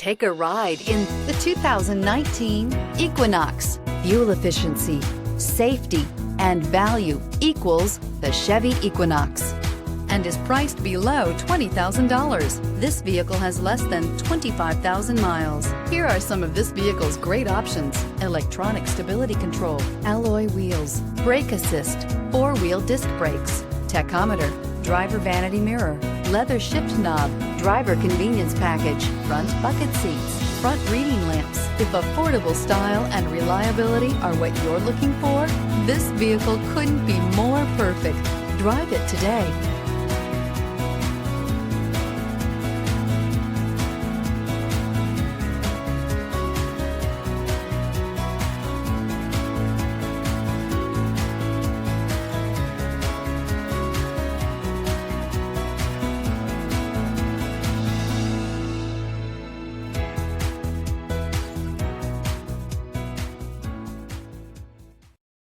Take a ride in the 2019 Equinox. Fuel efficiency, safety, and value equals the Chevy Equinox and is priced below $20,000. This vehicle has less than 25,000 miles. Here are some of this vehicle's great options: electronic stability control, alloy wheels, brake assist, four-wheel disc brakes, tachometer, driver vanity mirror, leather shift knob, driver convenience package, front bucket seats, front reading lamps. If affordable style and reliability are what you're looking for, this vehicle couldn't be more perfect. Drive it today.